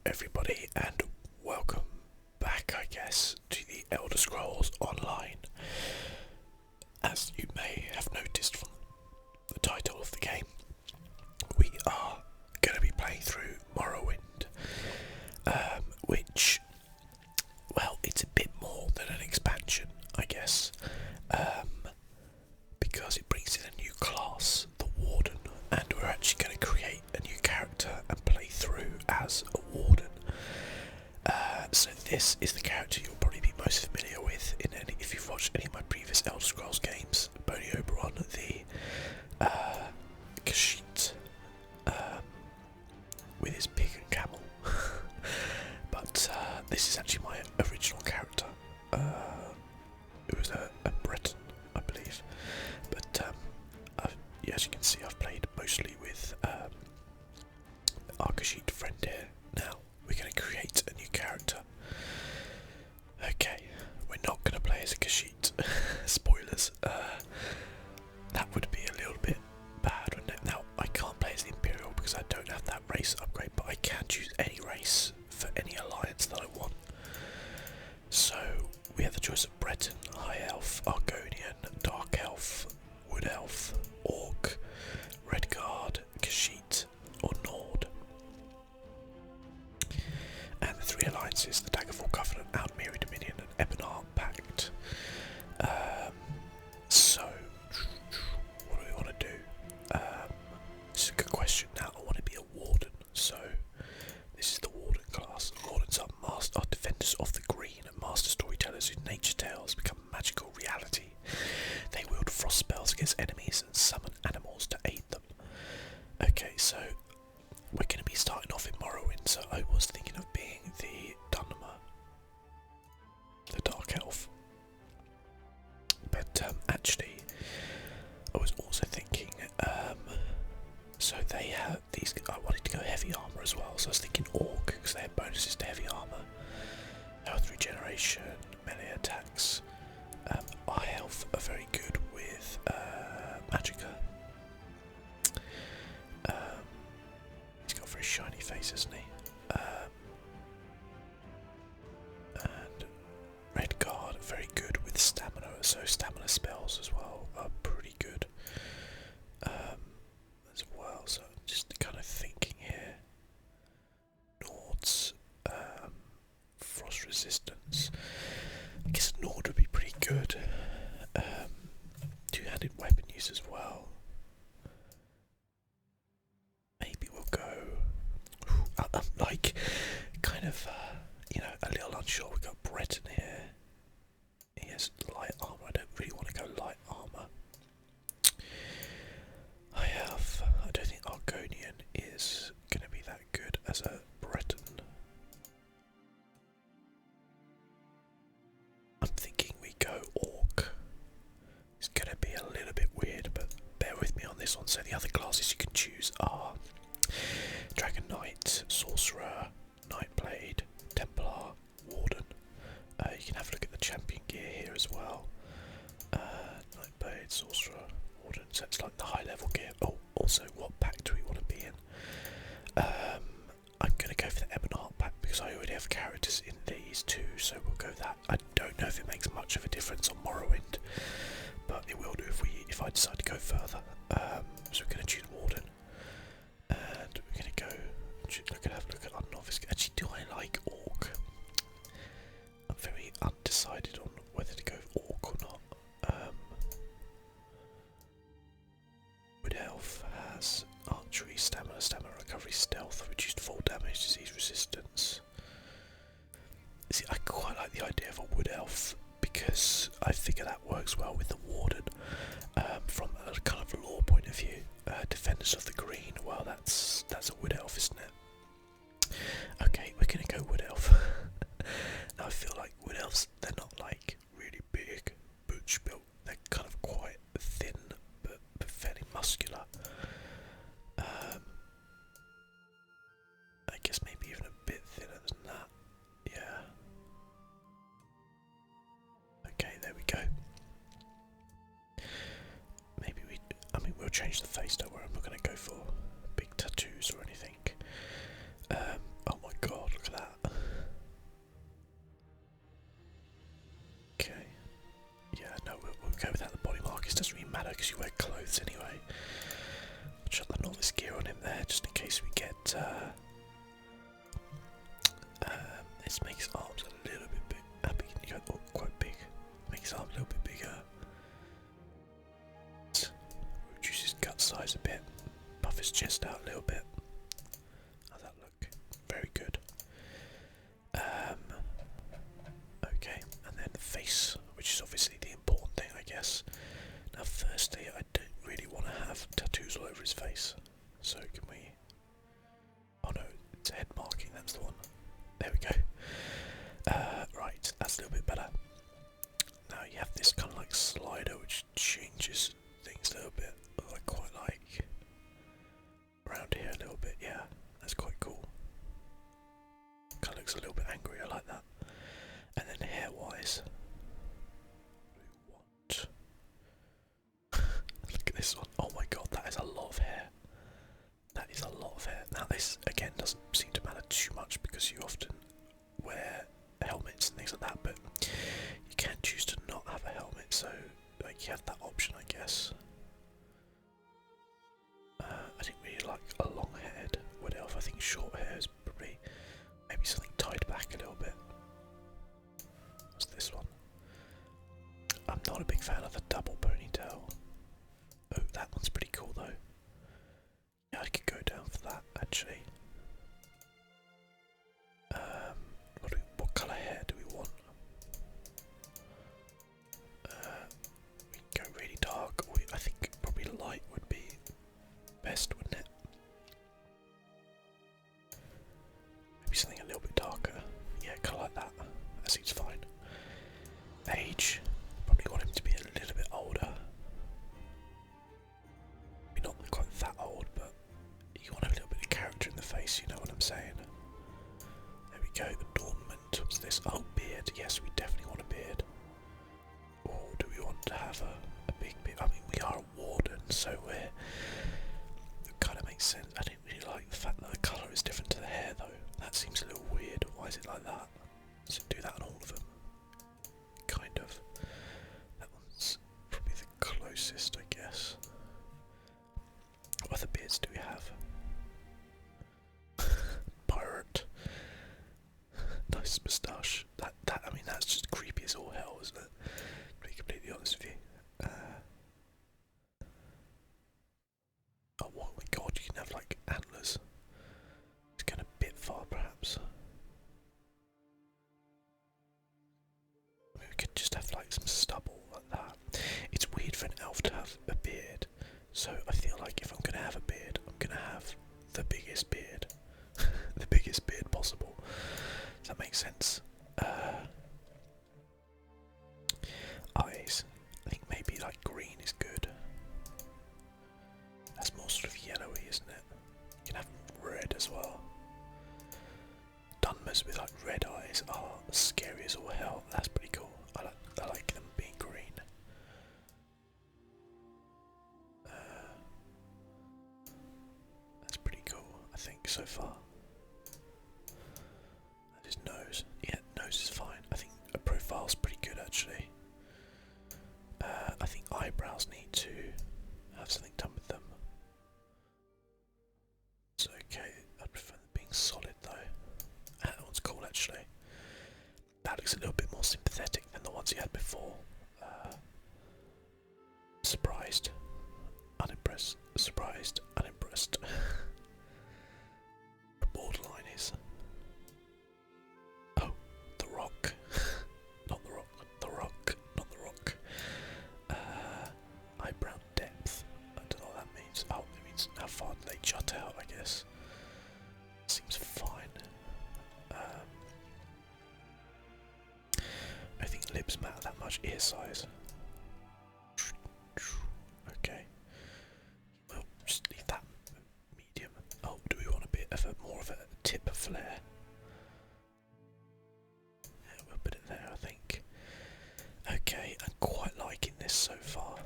everybody, and welcome back, I guess, to the Elder Scrolls Online. As you may have noticed from the title of the game, we are going to be playing through Morrowind, which, well, it's a bit more than an expansion, I guess, because it brings in a new class, the Warden, and we're actually going to create a new character and play through as a Warden. So this is the character you'll probably be most familiar with if you've watched any of my previous Elder Scrolls games. Boney Oberon, the Khajiit, with his pig and camel. But this is actually my original character. It was a Breton, I believe. But as you can see, I've played mostly with our Khajiit friend here. Now we're going to create a new character. Okay, we're not going to play as a Khajiit. Spoilers. That would be a little bit bad, wouldn't it? Now, I can't play as the Imperial because I don't have that race upgrade, but I can choose any race for any alliance that I want. So, we have the choice of Breton, High Elf, Argonian, Dark Elf, Wood Elf, Orc, Redguard, Khajiit, or Nord. And the three alliances, the Daggerfall Covenant, Outmiri Dominion, and Ebonheart Pact. So, what do we want to do? This is a good question. Now, I want to be a Warden, so this is the Warden class. Wardens are defenders of the green and master storytellers whose nature tales become a magical reality. They wield frost spells against enemies and summon animals to aid them. Okay, so we're going to be starting off in Morrowind, so I was thinking of being the Dunmer, the Dark Elf. But actually, I was also thinking, so they have these, I wanted to go heavy armour as well, so I was thinking Orc, because they have bonuses to heavy armour, health regeneration, melee attacks. High Elf are very good with Magicka. He's got a very shiny face, hasn't he? And Redguard, very good with stamina, so stamina spells as well are pretty good as well. So just kind of thinking here, Nord's frost resistance. I guess Nord would be pretty good. Two-handed weapon use as well. Maybe we'll go. I'm like kind of a little unsure. We've got Breton here. He has light armour. I don't really want to go light armour. I don't think Argonian is going to be that good as a Breton. I'm thinking we go Orc. It's going to be a little bit weird, but bear with me on this one. So the other classes you can choose are Dragon Knight, Sorcerer, Nightblade, Templar, Warden. You can have a look at the champion gear here as well. Nightblade, Sorcerer, Warden. So it's like the high level gear. Oh, also what pack do we want to be in? I'm going to go for the Ebonheart pack because I already have characters in these two, so we'll go that. I don't know if it makes much of a difference on Morrowind, but it will do if I decide to go further. So we're going to choose Warden, and we're going to go. Have a look at our novice. Actually, do I like Orc? I'm very undecided on whether to go Orc or not. Wood Elf has archery, stamina recovery, stealth, reduced fall damage, disease resistance. See, I quite like the idea of a Wood Elf because I figure that works well with the Warden. From a kind of lore point of view, defenders of the green. Well, that's a Wood Elf, isn't it? Okay, we're gonna go Wood Elf. Now I feel like Wood Elves, they're not like really big, butch built. They're kind of quite thin, but fairly muscular. I guess maybe even a bit thinner than that. Yeah. Okay, there we go. Maybe we'll change the face, don't worry. I'm not going to go for big tattoos or anything. Oh my god, look but this makes arms a little bit big. Quite big. Makes arms a little bit bigger. Reduces gut size a bit. Buff his chest out a little bit. How's that look? Very good. Okay, and then the face, which is obviously the important thing, I guess. Now, firstly, I don't really want to have tattoos all over his face. So can we? Oh no, it's a head marking. That's the one. There we go. Right, that's a little bit better. Now you have this kind of like slider, which changes things a little bit. I quite like around here a little bit. Yeah, that's quite cool. Kind of looks a little bit angry. I like that. And then hair-wise, we want. Look at this one. Oh my god, that is a lot of hair. That is a lot of hair. Now this again doesn't seem to matter too much because you often wear helmets and things like that, but you can choose to not have a helmet, so like you have that option, I guess. I didn't really like a long-haired wood elf. I think short hair is probably maybe something tied back a little bit. What's this one? I'm not a big fan of the double ponytail. Oh, that one's pretty cool though. Yeah, I could go down for that actually. What colour hair do we want? We can go really dark, or I think probably light would be best, wouldn't it? Maybe something a little bit darker. Yeah, colour like that. That seems fine. Age, probably want him to be a little bit older. Maybe not quite that old, but you want a little bit of character in the face, you know what I'm saying? There we go, adornment. What's this? Oh, beard. Yes, we definitely want a beard. Or do we want to have a big beard? I mean, we are a warden, so it kind of makes sense. I don't really like the fact that the colour is different to the hair, though. That seems a little weird. Why is it like that? Does it do that on all of them? Kind of. That one's probably the closest, I guess. What other beards do we have? Pirate. Nice moustache. I mean, that's just creepy as all hell, isn't it? To be completely honest with you. Oh my god, you can have like antlers. It's going a bit far, perhaps. I mean, we could just have like some stubble like that. It's weird for an elf to have a beard, so I feel like if I'm going to have a beard, I'm going to have the biggest beard. The biggest beard possible. Does that make sense? Eyes. I think maybe like green is good. That's more sort of yellowy, isn't it? You can have red as well. Dunmers with like red eyes are scary as all hell. That's pretty cool. I like them being green. That's pretty cool, I think, so far. And his nose. Yeah, nose is fine. I think a profile's pretty good actually. I think eyebrows need to have something done with them. It's okay. I prefer them being solid though. That one's cool actually. That looks a little bit more sympathetic than the ones you had before. Surprised. Unimpressed. Surprised. Unimpressed. The borderline is. Oh, the rock. Not the rock. The rock. Not the rock. Eyebrow depth. I don't know what that means. Oh, it means how far they jut out, I guess. Seems fine. I think lips matter that much. Ear size. Okay. Well, just leave that medium. Oh, do we want a bit of more of a tip flare? Yeah, we'll put it there, I think. Okay, I'm quite liking this so far.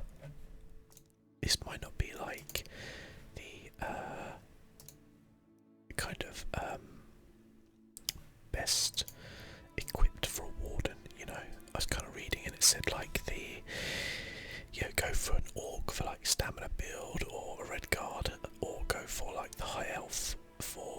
This might not be like the kind of best equipped for a warden, you know. I was kind of reading and it said like go for an orc for like stamina build, or a red guard, or go for like the high elf for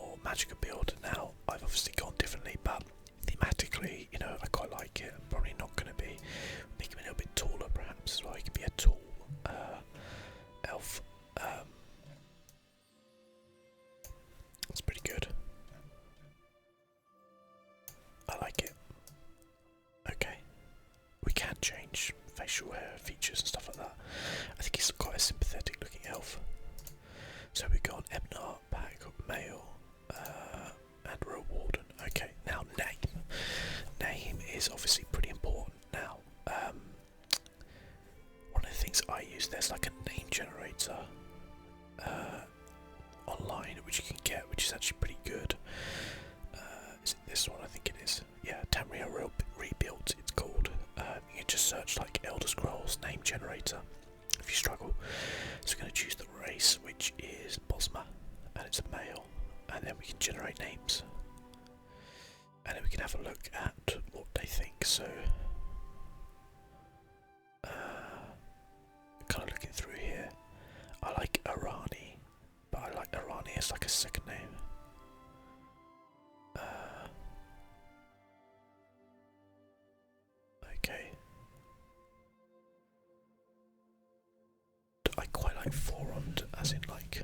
change facial hair features and stuff like that. I think he's quite a sympathetic looking elf. So we've got Ebnar, Pack, Male, and we're a Warden. Okay, now name. Name is obviously pretty important. Now, one of the things I use, there's like a name generator online which you can get, which is actually pretty good. Is it this one? I think it is. Yeah, Tamriel Rebuilt it's called. You can just search like Elder Scrolls name generator if you struggle. So we're going to choose the race, which is Bosma, and it's a male, and then we can generate names. And then we can have a look at what they think. So, kind of looking through here, I like Arani, but I like Arani as like a second name. Okay. I quite like Forond, as in like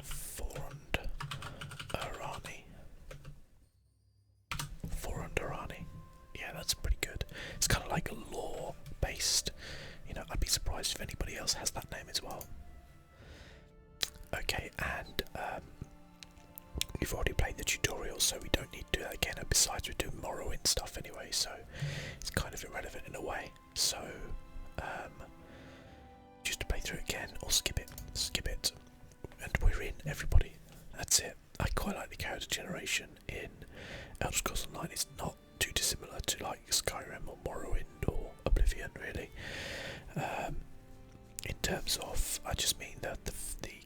Forond Arani. Forond Arani. Yeah, that's pretty good. It's kind of like a lore based. You know, I'd be surprised if anybody else has that name as well. Okay, and we've already played the tutorial, so we don't need to do that again. And besides, we're doing Morrowind stuff anyway, so it's kind of irrelevant in a way. So, just to play through it again, or skip it, and we're in, everybody. That's it. I quite like the character generation in Elder Scrolls Online. It's not too dissimilar to like Skyrim or Morrowind or Oblivion, really. In terms of, I just mean that the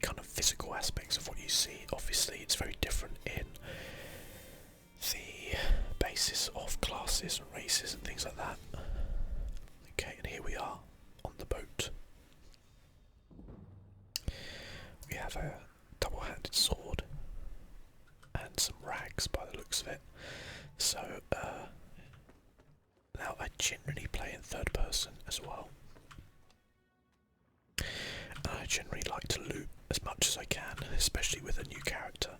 kind of physical aspects of what you see. Obviously, it's very different in the basis of classes and races and things like that. Okay, and here we are on the boat. We have a double-handed sword and some rags by the looks of it. So, now I generally play in third person as well. And I generally like to loot as much as I can, especially with a new character.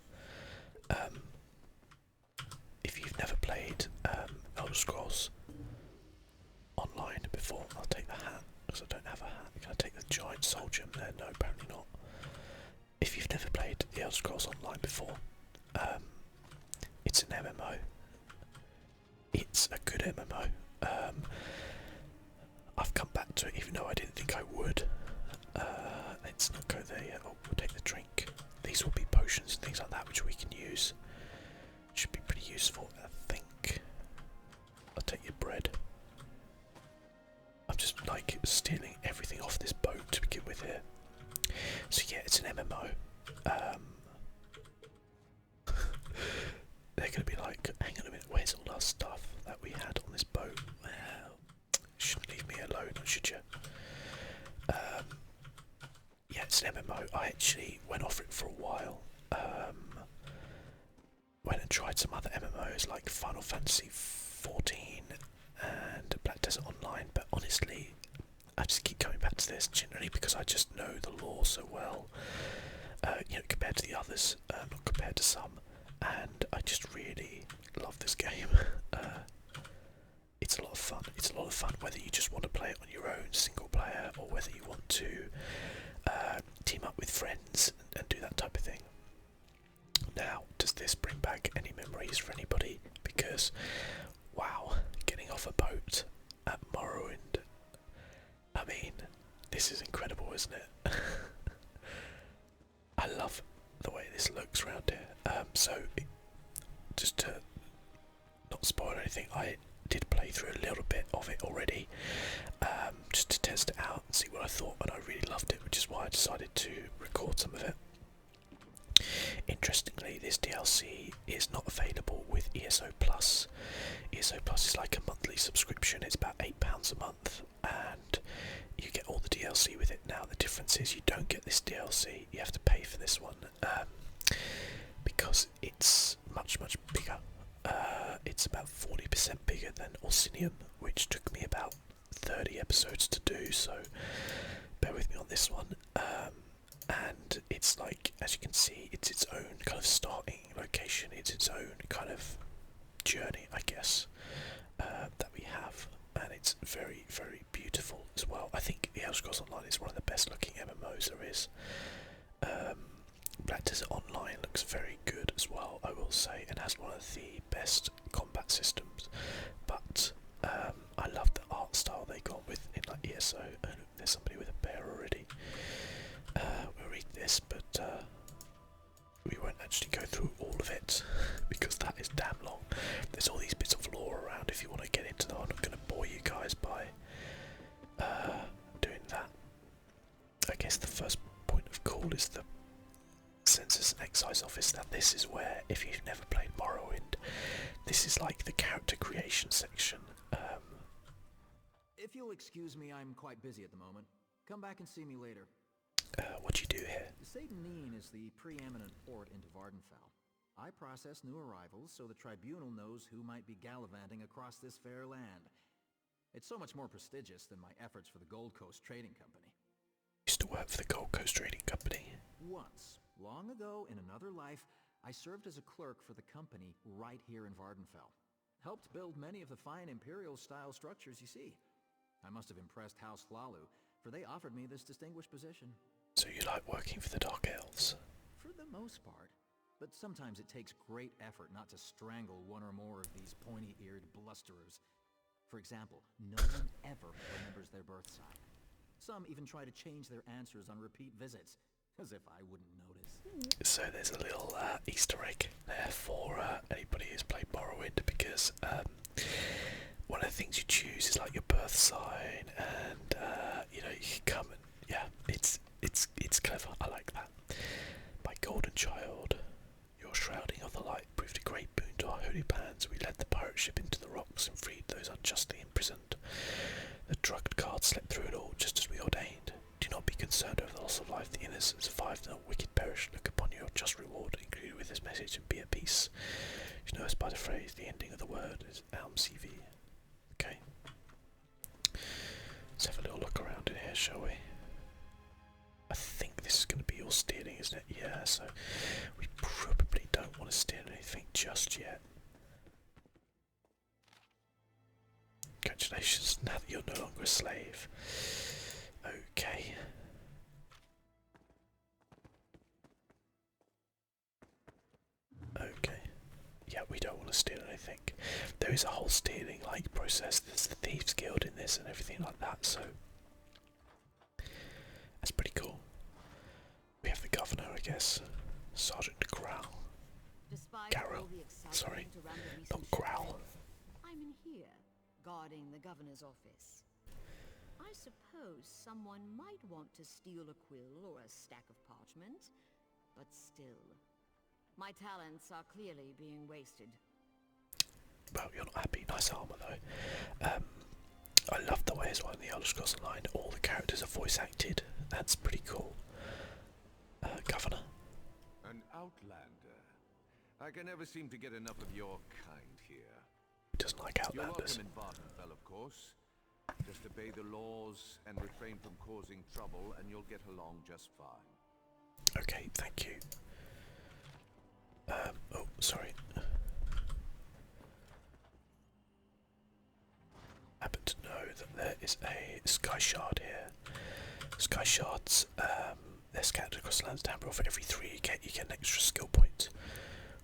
If you've never played Elder Scrolls Online before, I'll take the hat, because I don't have a hat. Can I take the giant soul gem there? No, apparently not. If you've never played the Elder Scrolls Online before, it's an MMO. It's a good MMO. I've come back to it even though I didn't think I would. Let's not go there yet. Oh, we'll take the drink. These will be potions and things like that which we can use. Should be pretty useful, I think. I'll take your bread. I'm just like stealing everything off this boat to begin with here. So yeah, it's an MMO. They're going to be like, hang on a minute, where's all our stuff that we had on this boat? Well, shouldn't leave me alone, should you? Yeah, it's an MMO. I actually went off it for a while. Went and tried some other MMOs like Final Fantasy 14 and Black Desert Online, but honestly, I just keep coming back to this generally because I just know the lore so well. You know, compared to the others, not compared to some, and I just really love this game. It's a lot of fun. It's a lot of fun whether you just want to play it on your own, single player, or whether you want to team up with friends and do that type of thing. Now, does this bring back any memories for anybody? Because, wow, getting off a boat at Morrowind, I mean, this is incredible, isn't it? I love the way this looks around here. Just to not spoil anything, I did play through a little bit of it already, just to test it out and see what I thought, and I really loved it, which is why I decided to record some of it. Interestingly, this DLC is not available with ESO Plus. ESO Plus is like a monthly subscription. It's about £8 a month, and you get all the DLC with it. Now, the difference is you don't get this DLC. You have to pay for this one because it's much, much bigger. It's about 40% bigger than Orsinium, which took me about 30 episodes to do, so bear with me on this one. And it's like, as you can see, it's its own kind of starting location. It's its own kind of journey, I guess, that we have, and it's very, very beautiful as well. I think the Elder Scrolls Online is one of the best looking MMOs there is. Black Desert Online looks very good as well, I will say, and has one of the best combat systems. But I love the art style they got with in like ESO. Oh, there's somebody with a bear already. We'll read this, but we won't actually go through all of it because that is damn long. There's all these bits of lore around if you want to get into them. I'm not going to bore you guys by doing that. I guess the first point of call is the Census and Excise Office. Now this is where, if you've never played Morrowind, this is like the character creation section. If you'll excuse me, I'm quite busy at the moment. Come back and see me later. What do you do here? Satan is the preeminent port into Vardenfell. I process new arrivals so the tribunal knows who might be gallivanting across this fair land. It's so much more prestigious than my efforts for the Gold Coast Trading Company. Used to work for the Gold Coast Trading Company. Once, long ago in another life, I served as a clerk for the company right here in Vardenfell. Helped build many of the fine Imperial-style structures you see. I must have impressed House Hlalu, for they offered me this distinguished position. So you like working for the Dark Elves? For the most part. But sometimes it takes great effort not to strangle one or more of these pointy-eared blusterers. For example, no one ever remembers their birth sign. Some even try to change their answers on repeat visits, as if I wouldn't notice. So there's a little Easter egg there for anybody who's played Morrowind, because one of the things you choose is like your birth sign, and you know, you can come and it's clever. I like that. My golden child, your shrouding of the light proved a great boon to our holy plans. We led the pirate ship into the rocks and freed those unjustly imprisoned. The drugged guard slept through it all, just as we ordained. Do not be concerned over the loss of life. The innocent survived and the wicked perished. Look upon your just reward included with this message and be at peace. You know us by the phrase, the ending of the word is CV. Okay. Let's have a little look around in here, shall we? I think this is going to be all stealing, isn't it? Yeah, so we probably don't want to steal anything just yet. Congratulations, now that you're no longer a slave. Okay. Okay. Yeah, we don't want to steal anything. There is a whole stealing like process. There's the Thieves Guild in this and everything like that, so that's pretty cool. We have the governor, I guess. Sergeant Growl. Garrow. Sorry, not Growl. I'm in here, guarding the governor's office. I suppose someone might want to steal a quill or a stack of parchment, but still, my talents are clearly being wasted. Well, you're not happy. Nice armor though. I love the way as well in the Elder Scrolls Online, all the characters are voice acted. That's pretty cool. Governor. An outlander. I can never seem to get enough of your kind here. He doesn't like You're outlanders. welcome in Vardenfell, of course. Just obey the laws and refrain from causing trouble, and you'll get along just fine. Okay, thank you. Oh, sorry. Happen to know that there is a sky shard here. Sky shards, they're scattered across the lands down below. For every 3 you get an extra skill point.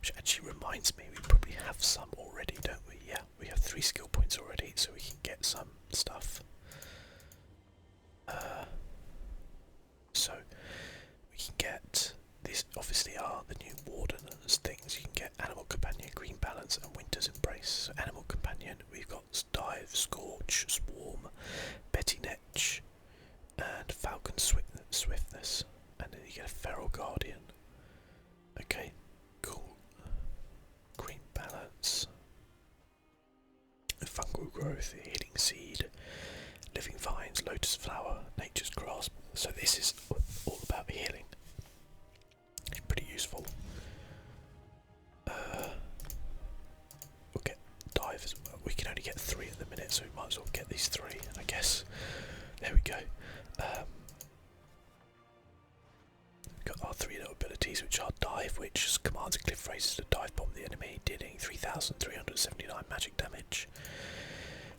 Which actually reminds me, we probably have some already, don't we? Yeah, we have 3 skill points already, so we can get some stuff. So we can get these. Obviously, are the new Warden things. You can get Animal Companion, Green Balance, and Winter's Embrace. So Animal Companion, we've got Dive, Scorch, Swarm, Betty Netch, and Falcon Swiftness, and then you get a Feral Guardian. Okay, cool. Green Balance, Fungal Growth, Healing Seed, Living Vines, Lotus Flower, Nature's Grasp. So this is all about healing. It's pretty useful. We'll get Dive as well. We can only get 3 at the minute, so we might as well get these 3, I guess. There we go. Got our 3 little abilities, which are Dive, which commands a cliff raiser to dive bomb the enemy, dealing 3,379 magic damage.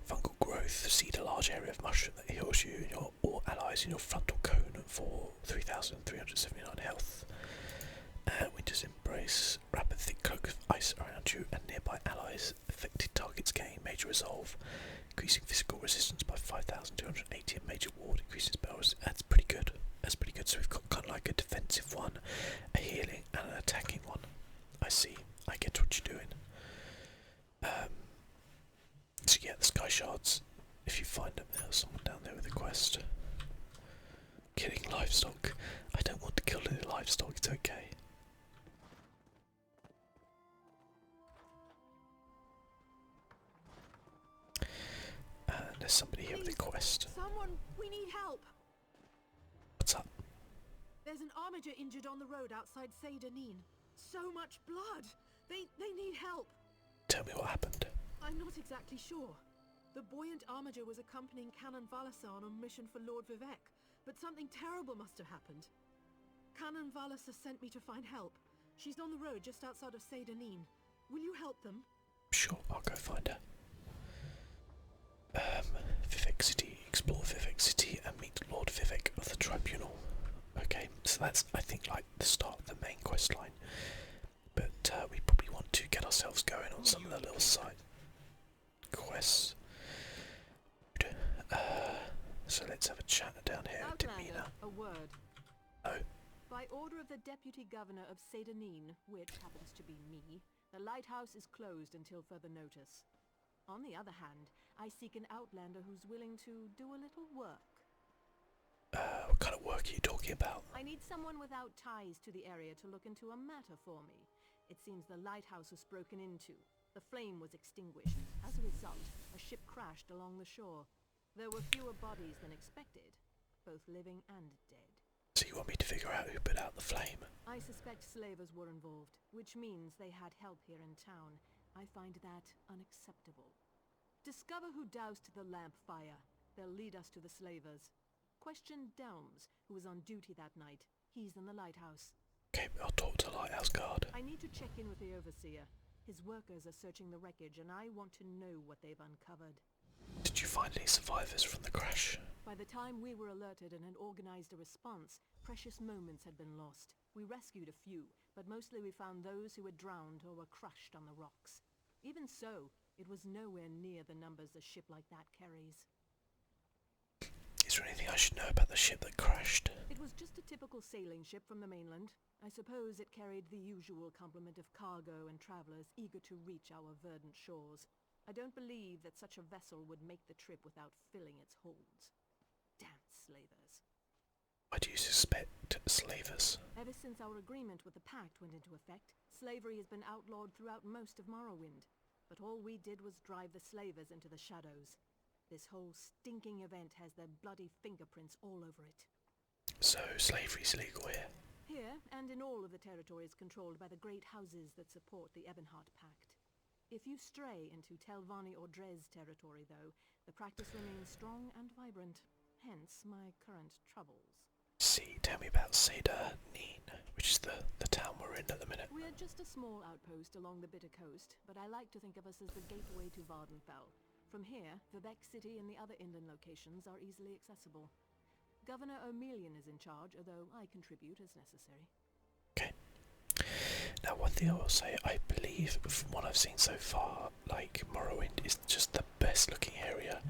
Fungal Growth, seed a large area of mushroom that heals you and your all allies in your frontal cone for 3,379 health. Winter's Embrace, wrap a thick cloak of ice around you and nearby allies. Affected targets gain major resolve, increasing physical resistance by 5,280 and major ward, increasing spell resistance. That's pretty good. That's pretty good. So we've got kind of like a defensive one, a healing, and an attacking one. I see. I get what you're doing. So yeah, the Sky Shards. If you find them, there's someone down there with a quest. Killing livestock. I don't want to kill any livestock. It's okay. And there's somebody here with a quest. Someone, we need help. What's up? There's an armiger injured on the road outside Seydanin. So much blood. They need help. Tell me what happened. I'm not exactly sure. The buoyant armiger was accompanying Canon Valasa on a mission for Lord Vivek, but something terrible must have happened. Canon Valasa sent me to find help. She's on the road just outside of Seydanin. Will you help them? Sure, I'll go find her. Vivek City. Explore Vivek City and meet Lord Vivek of the Tribunal. Okay, so that's, I think, like the start of the main quest line. But we probably want to get ourselves going on some of the little side quests. So let's have a chat down here with Demina. A word. Oh. By order of the Deputy Governor of Seydanin, which happens to be me, the lighthouse is closed until further notice. On the other hand, I seek an outlander who's willing to do a little work. What kind of work are you talking about? I need someone without ties to the area to look into a matter for me. It seems the lighthouse was broken into. The flame was extinguished. As a result, a ship crashed along the shore. There were fewer bodies than expected, both living and dead. So you want me to figure out who put out the flame? I suspect slavers were involved, which means they had help here in town. I find that unacceptable. Discover who doused the lamp fire. They'll lead us to the slavers. Question Delms, who was on duty that night. He's in the lighthouse. Okay, I'll talk to the lighthouse guard. I need to check in with the overseer. His workers are searching the wreckage, and I want to know what they've uncovered. Did you find any survivors from the crash? By the time we were alerted and had organized a response, precious moments had been lost. We rescued a few, but mostly we found those who had drowned or were crushed on the rocks. Even so, it was nowhere near the numbers a ship like that carries. Is there anything I should know about the ship that crashed? It was just a typical sailing ship from the mainland. I suppose it carried the usual complement of cargo and travelers eager to reach our verdant shores. I don't believe that such a vessel would make the trip without filling its holds. Damn slavers. Why do you suspect slavers? Ever since our agreement with the Pact went into effect, slavery has been outlawed throughout most of Morrowind. But all we did was drive the slavers into the shadows. This whole stinking event has their bloody fingerprints all over it. So slavery's illegal here? Here, and in all of the territories controlled by the great houses that support the Ebonheart Pact. If you stray into Telvanni or Dres territory, though, the practice remains strong and vibrant. Hence my current troubles. See, tell me about Seydanin, which is the town we're in at the minute. We're just a small outpost along the Bitter Coast, but I like to think of us as the gateway to Vardenfell. From here, Vivek City and the other inland locations are easily accessible. Governor O'Melian is in charge, although I contribute as necessary. Okay. Now, one thing I will say, I believe from what I've seen so far, like, Morrowind is just the best looking area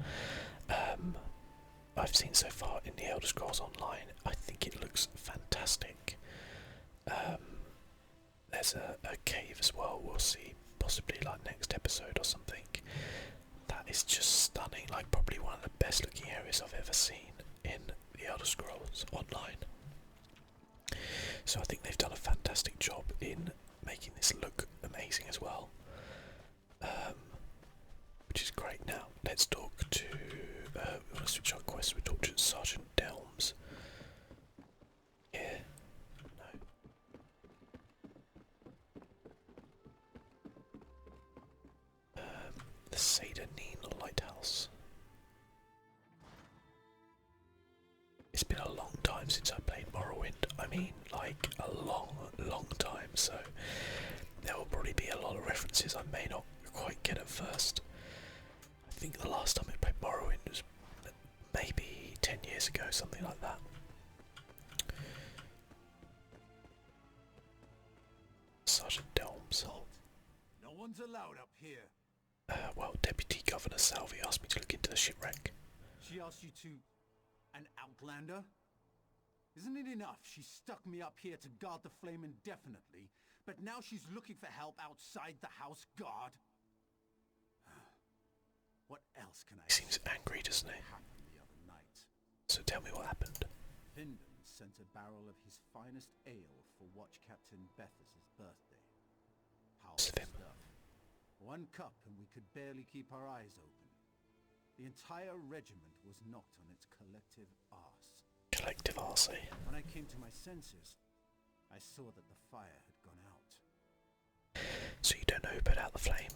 I've seen so far in the Elder Scrolls Online. I think it looks fantastic. There's a cave as well, we'll see, possibly like next episode or something. That is just stunning, like probably one of the best looking areas I've ever seen in the Elder Scrolls Online. So I think they've done a fantastic job in making this look amazing as well, which is great. Now let's talk to, we want to switch our quest, we talk to Sergeant Delms. Yeah, no. The Seydanin Lighthouse. It's been a long time since I played Morrowind. I mean, like, a first. I think the last time I played Morrowind was maybe 10 years ago, something like that. Sergeant Delms. No one's allowed up here. Well, Deputy Governor Salvi asked me to look into the shipwreck. She asked you to... an outlander? Isn't it enough she stuck me up here to guard the flame indefinitely, but now she's looking for help outside the house guard? What else can I He seems angry, doesn't he? happened the other night? So tell me what happened. Finden sent a barrel of his finest ale for Watch Captain Bethes's birthday. Powerful Slim. stuff. 1 cup and we could barely keep our eyes open. The entire regiment was knocked on its collective arse. Collective arse. When I came to my senses, I saw that the fire had gone out. So you don't know who put out the flame?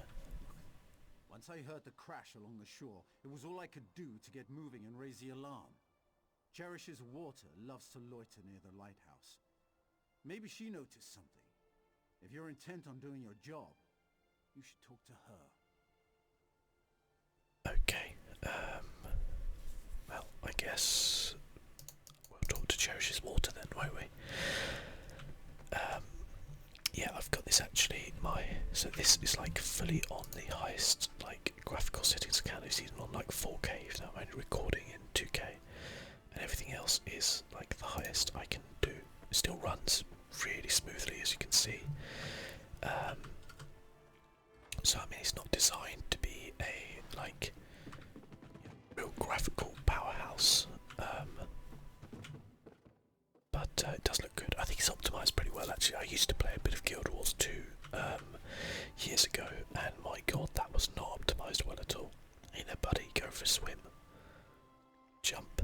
Once I heard the crash along the shore, it was all I could do to get moving and raise the alarm. Cherish's water loves to loiter near the lighthouse. Maybe she noticed something. If you're intent on doing your job, you should talk to her. Okay, well, I guess we'll talk to Cherish's water then, won't we? Yeah, I've got this actually, so this is like fully on the highest, like, graphical settings I can. It's even on like 4K, even though I'm only recording in 2K. And everything else is like the highest I can do. It still runs really smoothly, as you can see. So I mean, it's not designed to be a like real graphical powerhouse, but it does look good. I think it's optimised pretty well actually. I used to play a bit of Guild Wars 2 years ago, and my god, that was not optimised well at all. Hey there, buddy, go for a swim. Jump.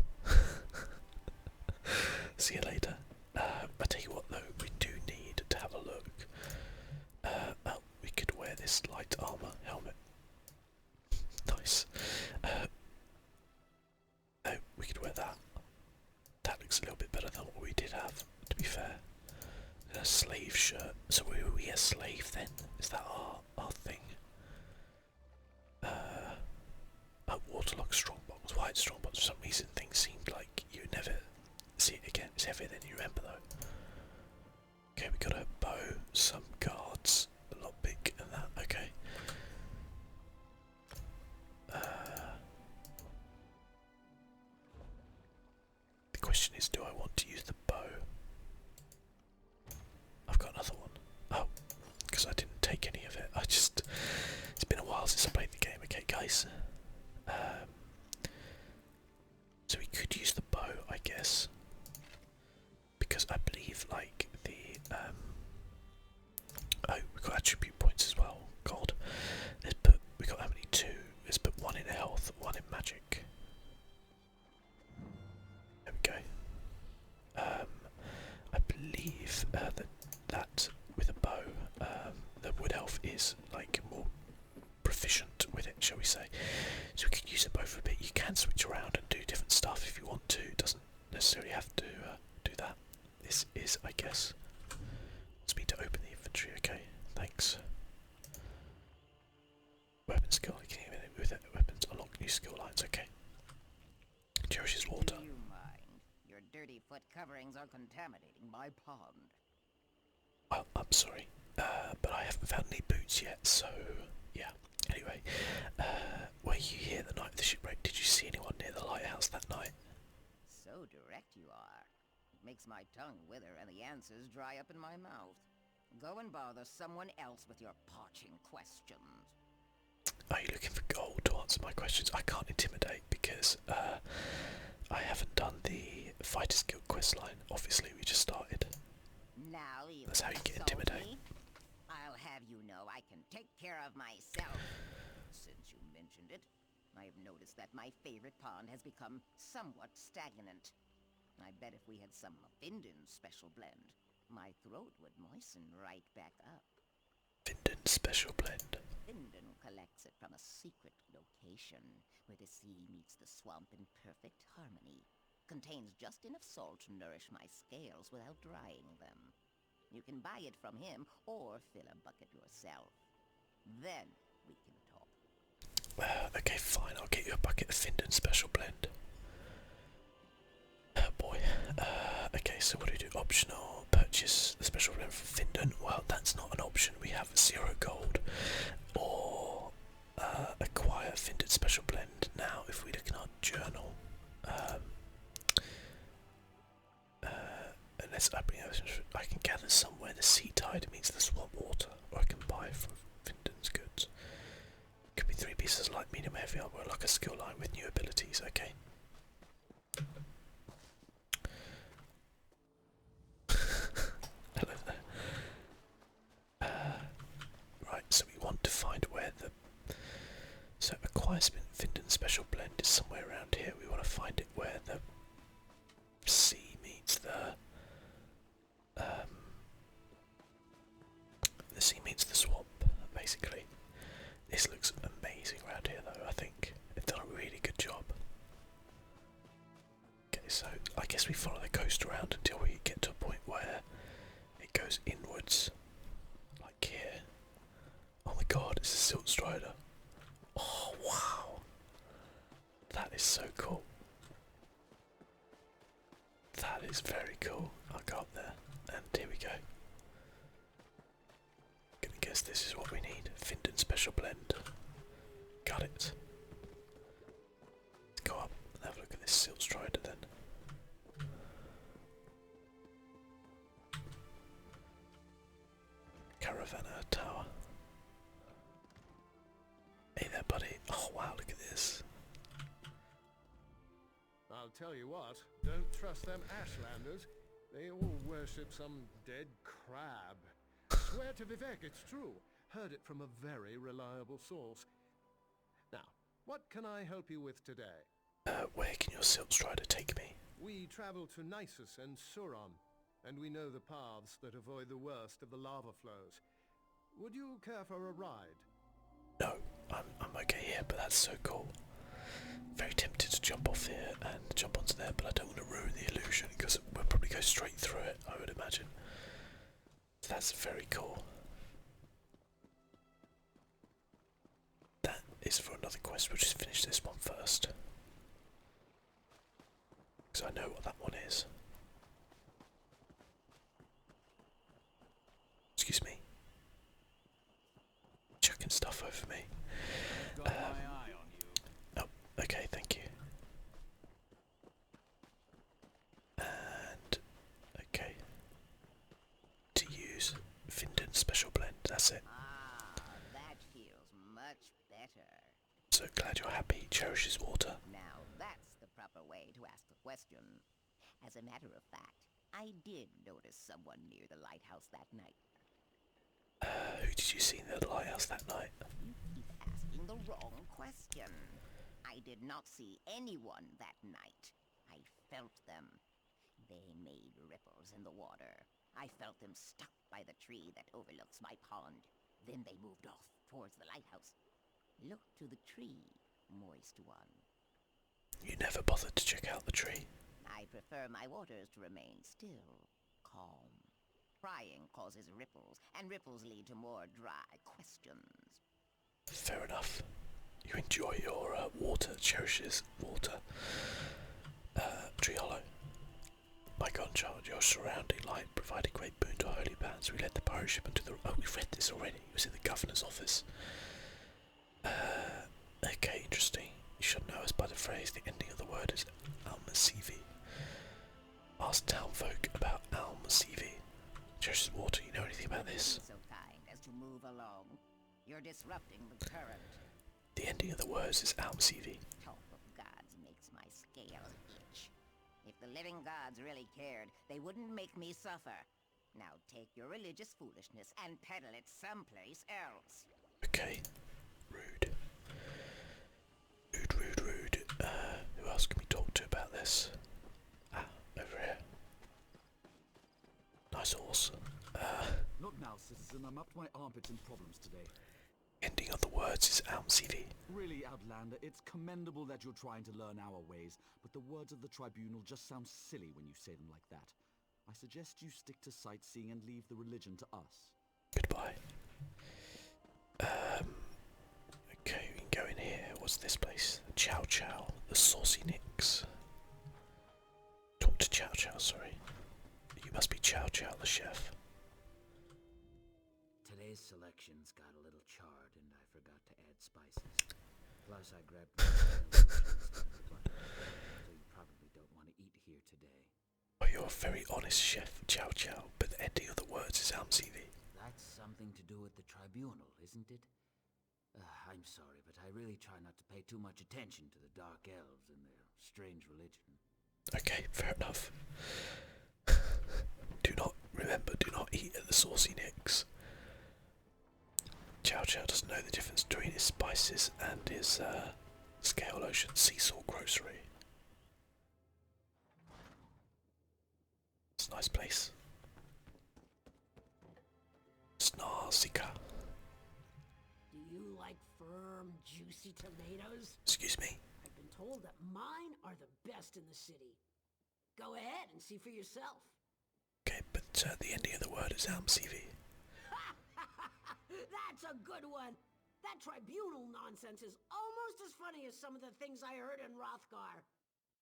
See you later. I tell you what though, we do need to have a look. Oh, we could wear this light armour helmet. Nice. Oh, we could wear that. That looks a little bit better than what we did have, to be fair. And a slave shirt. So were we a slave then? Is that our thing? Waterlogged strongbox, white strongbox. For some reason things seemed like you would never see it again. It's heavier than you remember though. Okay, we got a bow, some guards, a lot bigger than that, okay. The question is, do I want to use the bow? I've got another one. Oh, because I didn't take any of it. It's been a while since I played the game, okay guys. So we could use the bow, I guess. Because I believe, like, the, oh, we got attribute points as well. God. We got how many? 2. Let's put 1 in health, 1 in magic. There we go. I believe that with a bow, the wood elf is, like, more proficient with it, shall we say. So we can use it both for a bit. You can switch around and do different stuff if you want to. It doesn't necessarily have to do that. This is, I guess, wants me to open the inventory. Okay, thanks. Weapon skill. You can even with it. Weapons unlock new skill lines. Okay. Cherish's water. Do you mind? Your dirty foot coverings are contaminating my pond. Well, I'm sorry, but I haven't found any boots yet. So yeah. Anyway, were you here the night of the shipwreck? Did you see anyone near the lighthouse that night? So direct you are. It makes my tongue wither and the answers dry up in my mouth. Go and bother someone else with your parching questions. Are you looking for gold to answer my questions? I can't intimidate because I haven't done the Fighters Guild quest line. Obviously, we just started. Now you That's how you get insult intimidate. me? I'll have you know I can take care of myself. Since you mentioned it, I have noticed that my favorite pond has become somewhat stagnant. I bet if we had some Finden's special blend, my throat would moisten right back up. Finden's special blend. Finden collects it from a secret location, where the sea meets the swamp in perfect harmony. Contains just enough salt to nourish my scales without drying them. You can buy it from him, or fill a bucket yourself. Then we can talk. Okay, fine. I'll get you a bucket of Findon Special Blend. Oh boy. Okay, so what do we do? Optional. Purchase the Special Blend from Findon. Well, that's not an option. We have 0 gold. Or acquire Findon Special Blend. Now, if we look in our journal, unless I can gather somewhere the sea tide meets the swamp water, or I can buy from Findon's goods. Could be 3 pieces of light, medium, heavy armor, like a skill line with new abilities. Okay. Hello there. Right, so we want to find where the... So acquire Findon Special Blend is somewhere around here. We want to find it where the sea meets the... the sea meets the swamp, basically. This looks amazing around here though, I think. They've done a really good job. Okay, so I guess we follow the coast around until we get to a point where it goes inwards. Like here. Oh my god, it's a Silt Strider. Oh wow. That is so cool. That is very cool. I'll go up there and here we go. Gonna guess this is what we need. Findon Special Blend. Got it. Let's go up and have a look at this Silt Strider then. Caravana Tower. Hey there, buddy. Oh wow, look at this. I'll tell you what, don't trust them Ashlanders. They all worship some dead crab. Swear to Vivek it's true. Heard it from a very reliable source. Now, what can I help you with today? Where can your Silt Strider take me? We travel to Nisus and Suron, and we know the paths that avoid the worst of the lava flows. Would you care for a ride? No, I'm okay here, but that's so cool. Very tempted to jump off here and jump onto there, but I don't want to ruin the illusion because we'll probably go straight through it, I would imagine. So that's very cool. That is for another quest. We'll just finish this one first. Because I know what that one is. Excuse me. Chucking stuff over me. Got my eye on you. Oh, okay, thank you. And okay. To use Findon Special Blend, that's it. Ah, that feels much better. So glad you're happy. Cherishes water. Now that's the proper way to ask the question. As a matter of fact, I did notice someone near the lighthouse that night. Who did you see in the lighthouse that night? You keep asking the wrong question. I did not see anyone that night. I felt them. They made ripples in the water. I felt them stuck by the tree that overlooks my pond. Then they moved off towards the lighthouse. Look to the tree, moist one. You never bothered to check out the tree. I prefer my waters to remain still, calm. Prying causes ripples, and ripples lead to more dry questions. Fair enough. You enjoy your water, cherishes water. Tree Hollow. My God, Charge, your surrounding light provided great boon to our holy bands. We led the pirate ship into the... Oh, we've read this already. It was in the governor's office. Okay, interesting. You should know us by the phrase. The ending of the word is Almasivi. Ask townfolk about Almasivi. Cherishes water, you know anything about this? Be so kind as to move along. You're disrupting the current. The ending of the words is Almasivi. Talk of gods makes my scales itch. If the living gods really cared, they wouldn't make me suffer. Now take your religious foolishness and peddle it someplace else. Okay. Rude. Rude. Who else can we talk to about this? Ah, over here. Nice horse. Not now, citizen. I'm up to my armpits in problems today. Ending of the words is Almasivi. Really, Outlander, it's commendable that you're trying to learn our ways, but the words of the tribunal just sound silly when you say them like that. I suggest you stick to sightseeing and leave the religion to us. Goodbye. Okay, we can go in here. what's this place? Chow Chow, the Saucy Nicks. Talk to Chow Chow, sorry. You must be Chow Chow, the chef. Today's selections got a little charred and I forgot to add spices. Plus I grabbed so you probably don't want to eat here today. Oh, you're a very honest chef, Chow Chow, but the ending of the words is Amzivi. That's something to do with the tribunal, isn't it? I'm sorry, but I really try not to pay too much attention to the Dark Elves and their strange religion. Okay, fair enough. do not eat at the Saucy Nicks. Chow Chow doesn't know the difference between his spices and his Scale Ocean sea salt grocery. It's a nice place. Snarsika. Do you like firm, juicy tomatoes? Excuse me. I've been told that mine are the best in the city. Go ahead and see for yourself. Okay, but the ending of the word is Amzivi. That's a good one. That tribunal nonsense is almost as funny as some of the things I heard in Rothgar.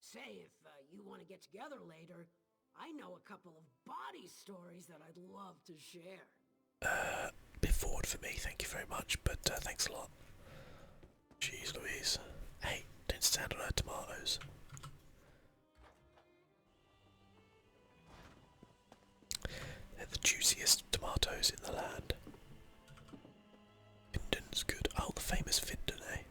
Say, if you want to get together later, I know a couple of body stories that I'd love to share. Bit forward for me, thank you very much, but thanks a lot. Jeez Louise. Hey, don't stand on her tomatoes. They're the juiciest tomatoes in the land. Finden's good. Oh, the famous Finden, eh?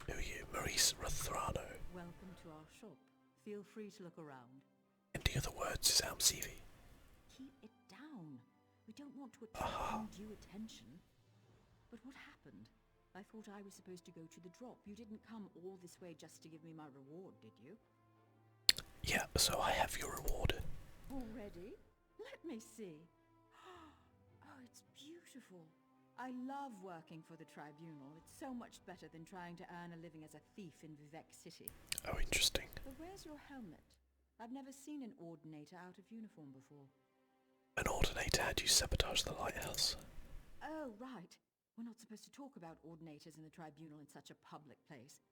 Who are you? Maurice Rathrano. Welcome to our shop. Feel free to look around. Ending of the words is Amzivi. Keep it down. We don't want to attract undue attention. But what happened? I thought I was supposed to go to the drop. You didn't come all this way just to give me my reward, did you? Yeah, so I have your reward. Already? Let me see. Oh, it's beautiful. I love working for the tribunal. It's so much better than trying to earn a living as a thief in Vivek City. Oh, interesting. But where's your helmet? I've never seen an ordinator out of uniform before. An ordinator had you sabotage the lighthouse. Oh, right. We're not supposed to talk about ordinators in the tribunal in such a public place.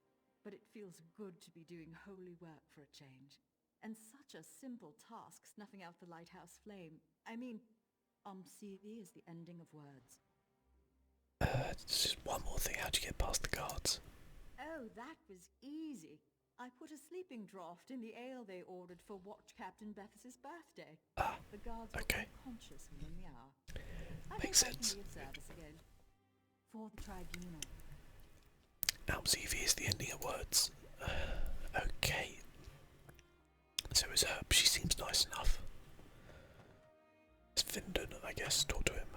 But it feels good to be doing holy work for a change. And such a simple task, snuffing out the lighthouse flame. I mean, CV is the ending of words. Just one more thing. How'd you get past the guards? Oh, that was easy. I put a sleeping draught in the ale they ordered for Watch Captain Bethes's birthday. The guards were unconscious within the hour. Makes sense. I hope I can be of service again. For the tribunal. Amzivi is the ending of words. Okay. So is Herb. She seems nice enough. It's Finden, I guess. Talk to him.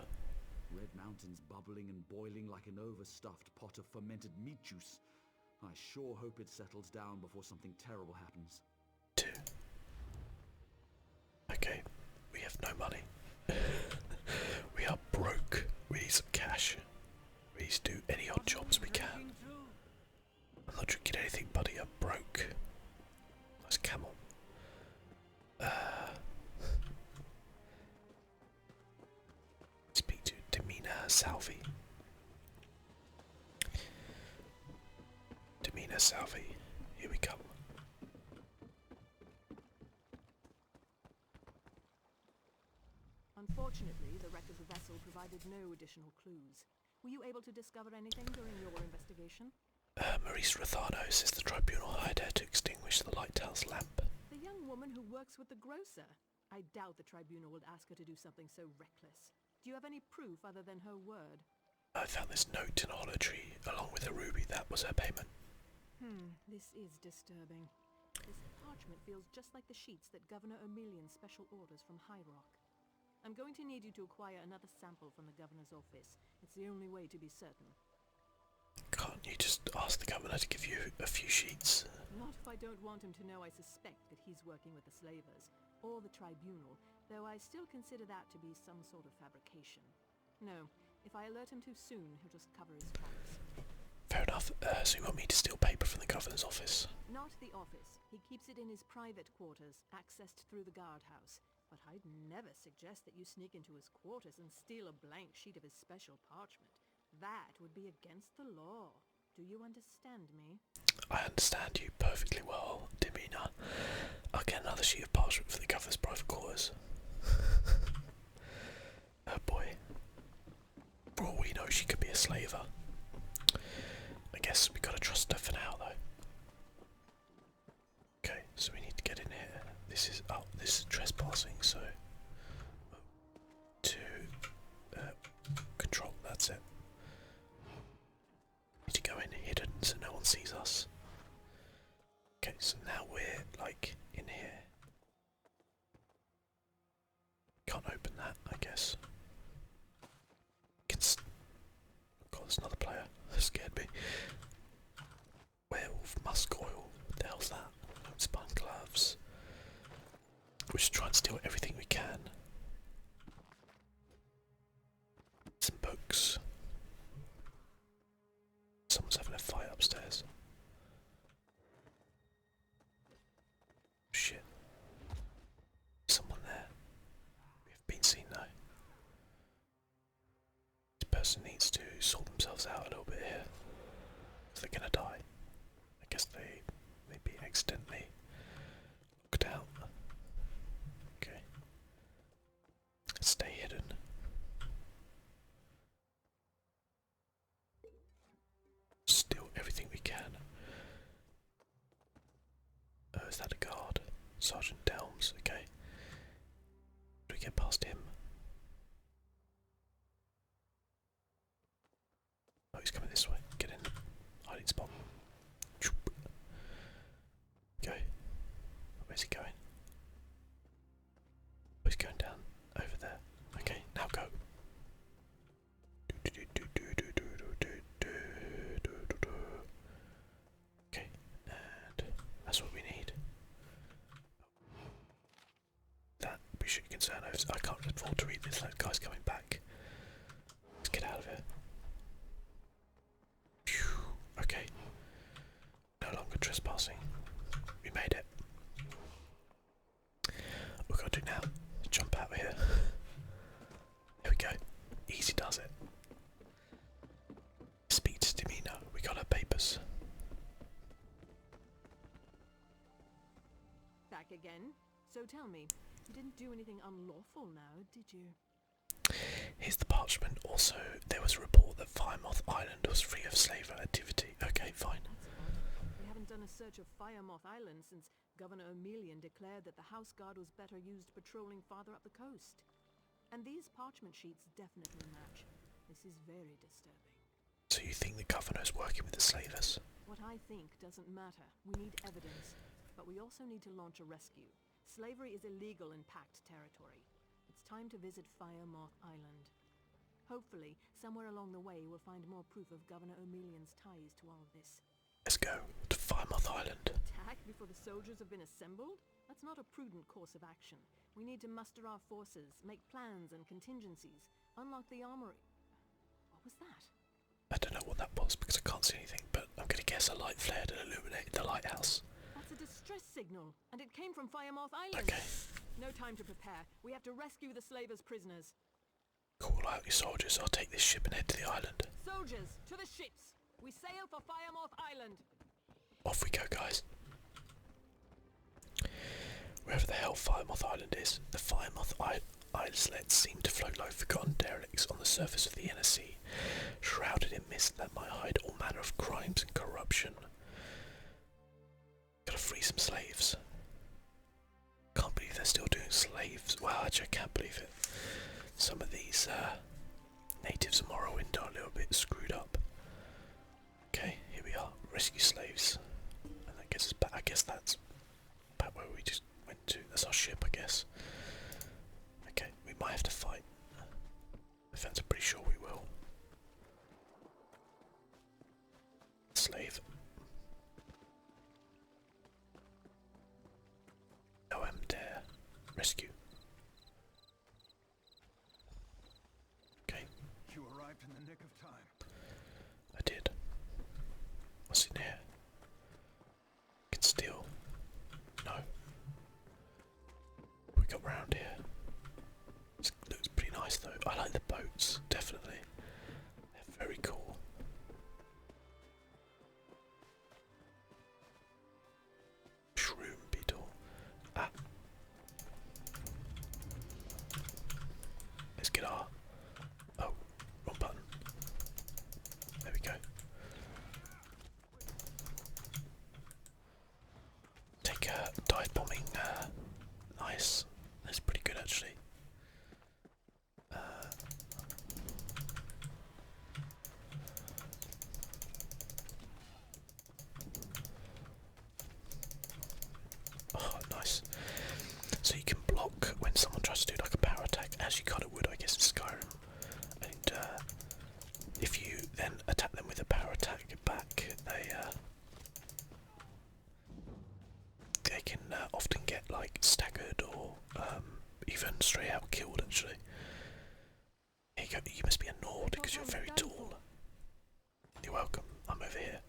Red Mountain's bubbling and boiling like an overstuffed pot of fermented meat juice. I sure hope it settles down before something terrible happens. 2. Okay, we have no money. We are broke. We need some cash. We need to do any odd jobs we can. I'm not drinking anything, buddy. I'm broke. Nice camel. Speak to Demina Salvi. Demina Salvi. Here we come. Unfortunately, the wreck of the vessel provided no additional clues. Were you able to discover anything during your investigation? Maurice Rathano says the tribunal hired her to extinguish the lighthouse lamp. The young woman who works with the grocer. I doubt the tribunal would ask her to do something so reckless. Do you have any proof other than her word? I found this note in a hollow tree, along with a ruby. That was her payment. This is disturbing. This parchment feels just like the sheets that Governor O'Melian special orders from High Rock. I'm going to need you to acquire another sample from the governor's office. It's the only way to be certain. Can't you just ask the governor to give you a few sheets? Not if I don't want him to know I suspect that he's working with the slavers, or the tribunal, though I still consider that to be some sort of fabrication. No, if I alert him too soon, he'll just cover his tracks. Fair enough. So you want me to steal paper from the governor's office? Not the office. He keeps it in his private quarters, accessed through the guardhouse. But I'd never suggest that you sneak into his quarters and steal a blank sheet of his special parchment. that would be against the law. Do you understand me? I understand you perfectly well, Demeanor. I'll get another sheet of parchment for the governor's private quarters. Oh boy. For all we know, she could be a slaver. I guess we gotta trust her for now, though. Okay, so we need to get in here. This is trespassing, so to control. That's it. Need to go in hidden so no one sees us. Okay, so now we're like in here. Can't open that, I guess. God, there's another player. That scared me. Werewolf musk oil. What the hell's that? Spun gloves. We're just trying to steal everything we can. Some books. Someone's having a fight upstairs. Shit. Someone there. We've been seen though. This person needs to sort themselves out a little bit here. Because they're gonna die. I guess they maybe accidentally looked out. Okay. Stay hidden. Steal everything we can. Oh, is that a guard? Sergeant Delms, okay. Do we get past him? Oh, he's coming this way. Get in. Hiding spot. Go. Where's he going? Oh, he's going down over there. Okay, now go. Okay, and that's what we need. That we should concern over. I can't afford to read this. That guy's coming back. Let's get out of here. Phew. Okay. No longer trespassing. We made it. What we've got to do now? Jump out of here. There we go. Easy does it. Speak to Demeanor. We got her papers. Back again? So tell me, you didn't do anything unlawful now, did you? Here's the parchment. Also, there was a report that Firemoth Island was free of slaver activity. Okay, fine. That's odd. We haven't done a search of Firemoth Island since Governor O'Melian declared that the House Guard was better used patrolling farther up the coast. And these parchment sheets definitely match. This is very disturbing. So you think the governor's working with the slavers? What I think doesn't matter. We need evidence. But we also need to launch a rescue. Slavery is illegal in Pact territory. It's time to visit Firemoth Island. Hopefully, somewhere along the way we'll find more proof of Governor O'Melian's ties to all of this. Let's go to Firemoth Island. Attack before the soldiers have been assembled? That's not a prudent course of action. We need to muster our forces, make plans and contingencies, unlock the armory. What was that? I don't know what that was because I can't see anything, but I'm going to guess a light flared and illuminated the lighthouse. That's a distress signal, and it came from Firemoth Island. Okay. No time to prepare. We have to rescue the slavers' prisoners. Call out your soldiers. I'll take this ship and head to the island. Soldiers, to the ships! We sail for Firemoth Island! Off we go, guys. Wherever the hell Firemoth Island is, the Firemoth islets seem to float like forgotten derelicts on the surface of the inner sea, shrouded in mist that might hide all manner of crimes and corruption. Gotta free some slaves. Can't believe they're still doing slaves. Well, actually I can't believe it. Some of these natives of Morrowind are a little bit screwed up. Okay, here we are. Rescue slaves. And that gets us back. I guess that's back where we just went to. That's our ship, I guess. Okay, we might have to fight. In fact, I'm pretty sure we will. Slave. OM dare. Rescue. Okay. You arrived in the nick of time. I did. What's in here? Can steal. No. What we got round here? This looks pretty nice though. I like the boats, definitely. They're very cool. even straight out killed actually. Here you go, you must be a Nord because you're very tall. You're welcome, I'm over here.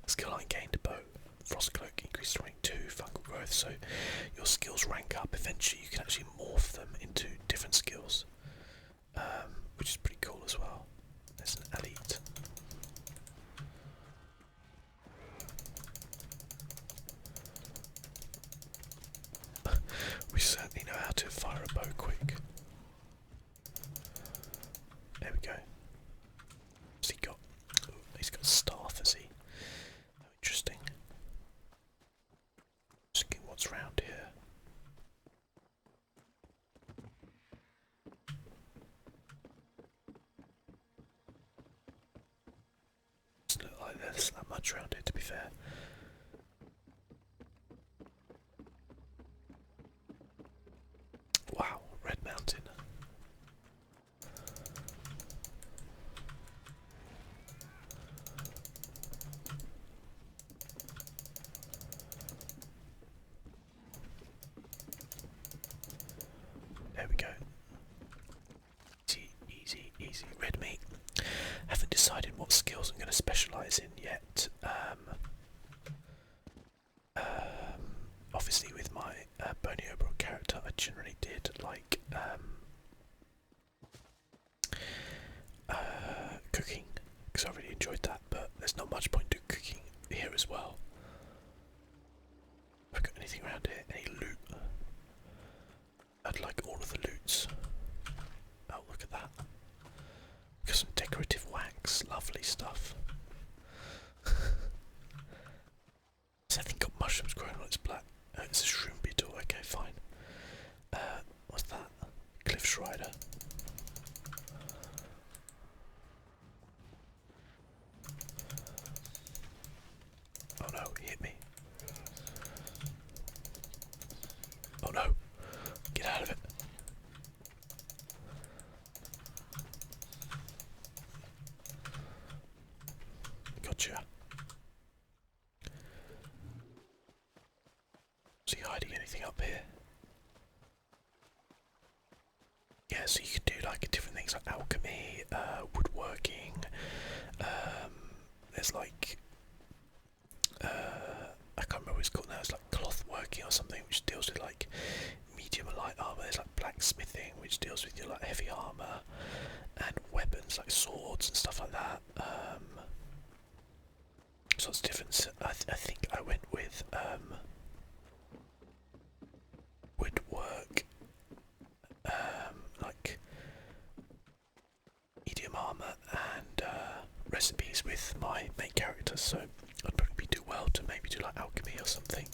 Skill line gained a bow. Frost Cloak increased rank 2, fungal growth, so your skills rank up. Eventually you can actually morph them into different skills, which is pretty cool as well. There's an elite. We certainly know how to fire a bow quick. There we go. What's he got? Ooh, he's got a staff, has he? Oh, interesting. Just looking what's round here. Doesn't look like there's that much around here, to be fair. Wow, Red Mountain. There we go. Easy, easy, easy. Red meat. Haven't decided what skills I'm going to specialise in yet. Obviously with my Bony Oberon character I generally did like cooking, because I really enjoyed that, but there's not much point to cooking here as well. Have I got anything around here? Any loot? I'd like all of the loots. Oh, look at that. Got some decorative wax, lovely stuff. It's I think got mushrooms growing on its black. It's a shroom beetle, okay, fine. What's that? Cliff Strider. Oh no, he hit me. Oh no, get out of it. Gotcha. Is he hiding anything up here? Yeah, so you can do like different things like alchemy, woodworking. There's like I can't remember what it's called now. It's like cloth working or something, which deals with like medium and light armor. There's like blacksmithing, which deals with your like heavy armor, and weapons like swords and stuff like that. So it's different. So I think I went with woodwork, like medium armor and recipes with my main character. So I'd probably do well to maybe do like alchemy or something.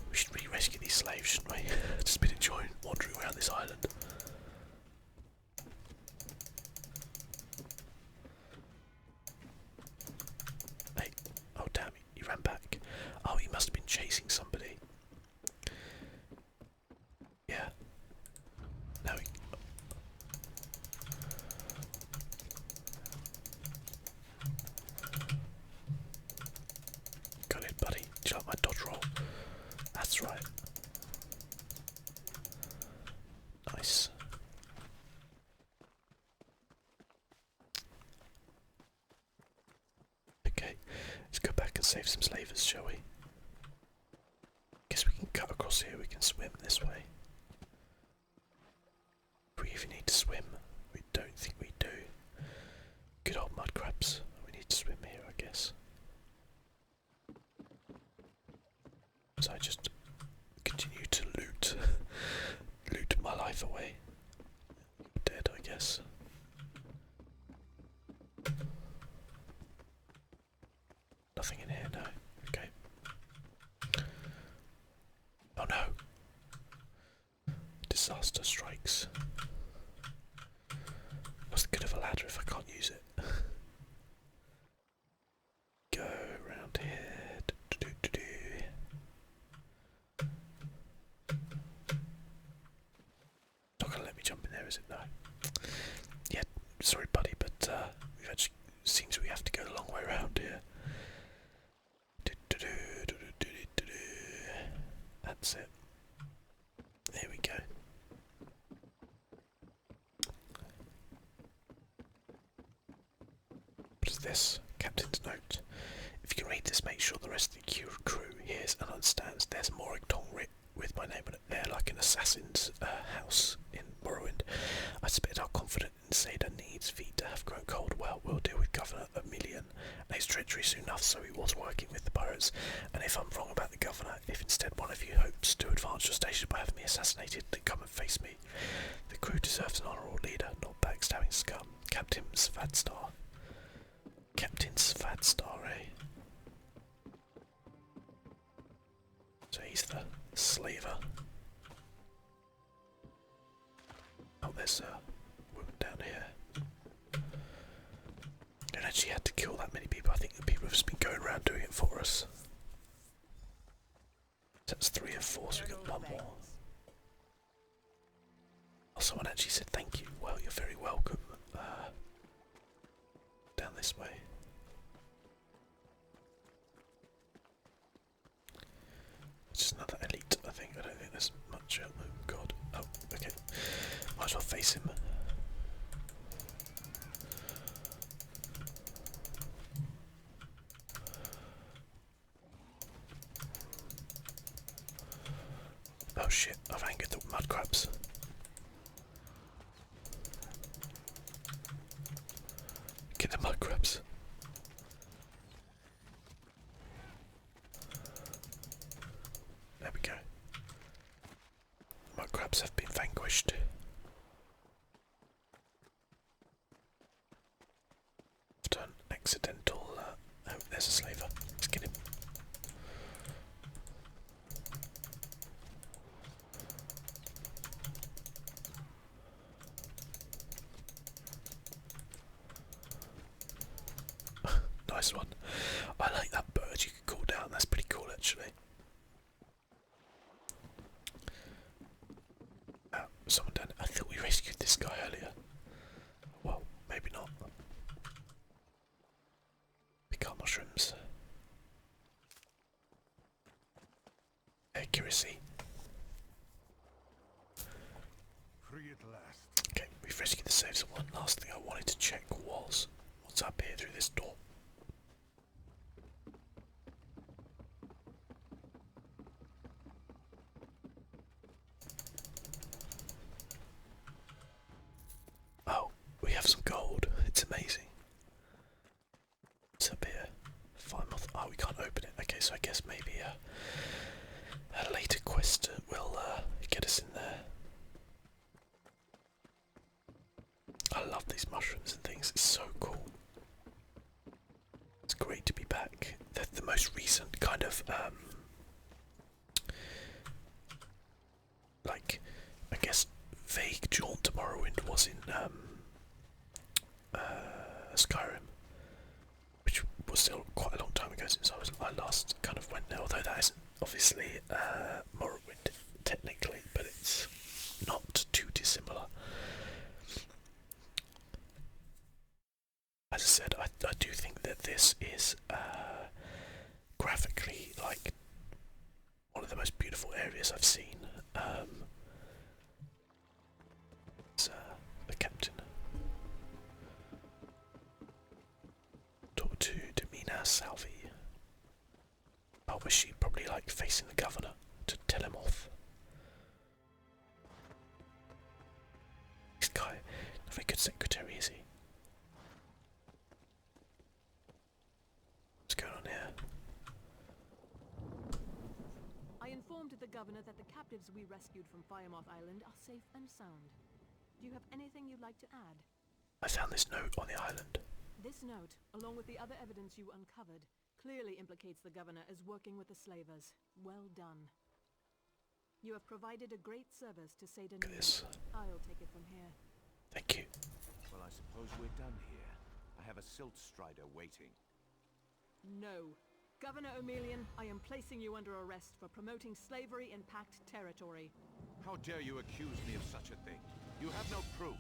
We should really rescue these slaves, shouldn't we? Just been enjoying wandering around this island. Hey, oh damn, he ran back. Oh, he must have been chasing somebody. Yeah. Now he... Got it, buddy. Do you like my dodge roll? That's right. Nice. Okay, let's go back and save some slavers, shall we? Guess we can cut across here, we can swim this way. Do we even need to swim? We don't think we do. Good old mud crabs. We need to swim here, I guess. So I just continue to loot my life away. Dead, I guess. Nothing in here, no. Okay. Oh no! Disaster strikes. What's the good of a ladder if I can't use it? Go around here. Not gonna let me jump in there, is it? No. Yeah, sorry buddy, but we've actually seems we have to go a long way around here. That's it. There we go. What is this? Captain's note. If you can read this, make sure the rest of the crew hears and understands. There's Morrowind writ with my name on it there, like an assassin's house in Morrowind. I suspect how confident Insider needs feet to have grown cold. Well, we'll deal with Governor Emilian and his treachery soon enough, so he was working with the pirates. And if I'm wrong about the Governor, if instead one of you hopes to advance your station by having me assassinated, then come and face me. The crew deserves an honourable leader, not backstabbing scum. Captain Svadstar. Captain Svadstar, eh? So he's the slaver. Oh, there's a woman down here. Don't actually have to kill that many people. I think the people have just been going around doing it for us. That's 3 of 4, so we got one more. Oh, someone actually said thank you. Well, you're very welcome. Down this way. It's just another elite, I think. I don't think there's much. Oh god. Oh, okay. Might as well face him. Oh shit, I've angered the mud crabs. Get the mud crabs. There we go. Mud crabs have been vanquished. After an accidental. Oh, there's a slaver. Let's get him. Nice one. I like that bird you can call down. That's pretty cool, actually. Someone down. I thought we rescued this guy earlier. Well, maybe not. Pick up mushrooms. Accuracy. Free at last. Okay, we've rescued the saves. One last thing I wanted to check was what's up here through this door. Oh, we have some gold. It's amazing. What's up here? Fire moth. Oh, we can't open it. Okay, so I guess maybe a later quest will get us in there. I love these mushrooms and things. It's so cool. It's great to be back. The most recent kind of like, I guess, vague jaunt to Morrowind was in Skyrim, which was still quite a long time ago since I last kind of went there. Although that isn't obviously Morrowind technically, but it's not too dissimilar. As I said, I do think that this is graphically like one of the most beautiful areas I've seen. It's the captain. Talk to Domina Salvi. Oh, was she probably like facing the governor to tell him off? This guy, not a very good secretary, is he? What's going on here? I informed the governor that the captives we rescued from Firemoth Island are safe and sound. Do you have anything you'd like to add? I found this note on the island. This note, along with the other evidence you uncovered, clearly implicates the governor as working with the slavers. Well done. You have provided a great service to Seder. Look at this. I'll take it from here. Thank you. Well, I suppose we're done here. I have a silt strider waiting. No. Governor Emilian, I am placing you under arrest for promoting slavery in Pact territory. How dare you accuse me of such a thing? You have no proof.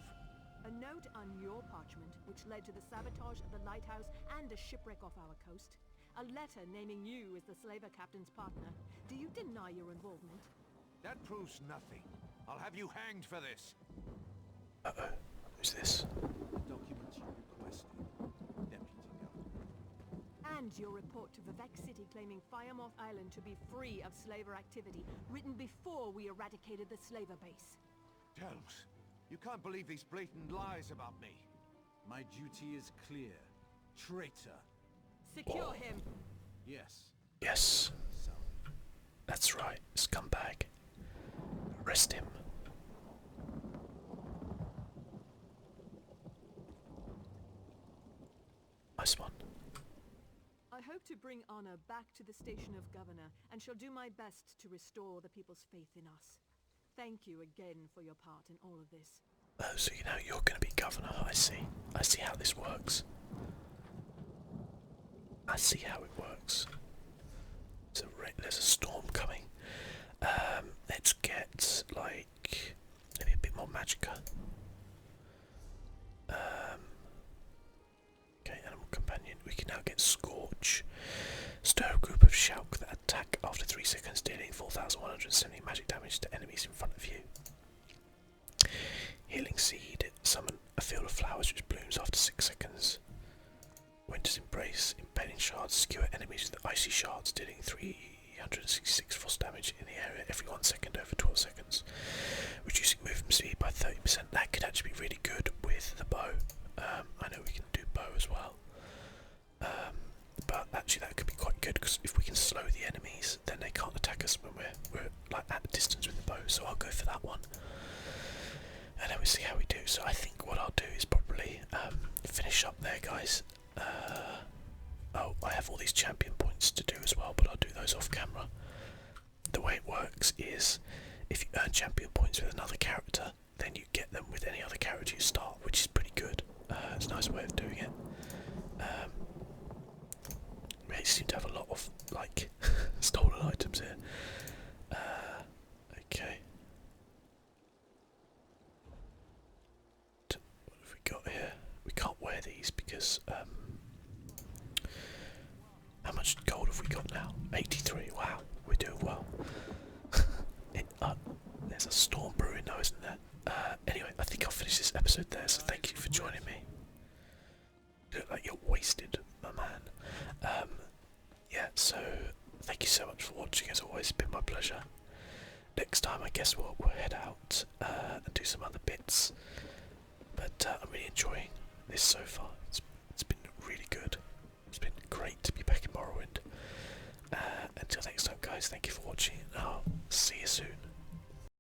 A note on your parchment, which led to the sabotage of the lighthouse and a shipwreck off our coast. A letter naming you as the slaver captain's partner. Do you deny your involvement? That proves nothing. I'll have you hanged for this. Uh-oh. Who's this? The document you requested, Deputy Governor. And your report to Vivek City claiming Firemoth Island to be free of slaver activity, written before we eradicated the slaver base. Delms, you can't believe these blatant lies about me. My duty is clear. Traitor. Secure him! Yes. Yes. So, That's right. Scumbag. Arrest him. Nice one. I hope to bring honor back to the station of governor, and shall do my best to restore the people's faith in us. Thank you again for your part in all of this. Oh, so you know you're going to be governor. I see. I see how this works. I see how it works. There's a storm coming. Let's get, like, maybe a bit more magicka. Okay, animal companion. We can now get Scorch. Stir a group of Shulk that attack after 3 seconds, dealing 4,170 magic damage to enemies in front of you. Healing Seed. Summon a field of flowers which blooms after 6 seconds. Winter's Embrace. Impending Shards. Skewer enemies with icy shards, dealing 366 frost damage in the area every 1 second over 12 seconds. Reducing movement speed by 30%. That could actually be really good with the bow. I know we can do bow as well. But actually that could be quite good, because if we can slow the enemies, then they can't attack us when we're like at a distance with the bow. So I'll go for that one. And then we'll see how we do. So I think what I'll do is probably finish up there, guys. Oh, I have all these champion points to do as well, but I'll do those off camera. The way it works is, if you earn champion points with another character, then you get them with any other character you start, which is pretty good. It's a nice way of doing it. We seem to have a lot of, like, stolen items here. Okay. What have we got here? We can't wear these because, how much gold have we got now? 83. Wow, we're doing well. There's a storm brewing though, isn't there? Anyway, I think I'll finish this episode there, so thank you for joining me. You look like you're wasted, my man. Yeah, so thank you so much for watching. As always, it's been my pleasure. Next time, I guess we'll head out and do some other bits. But I'm really enjoying this so far. It's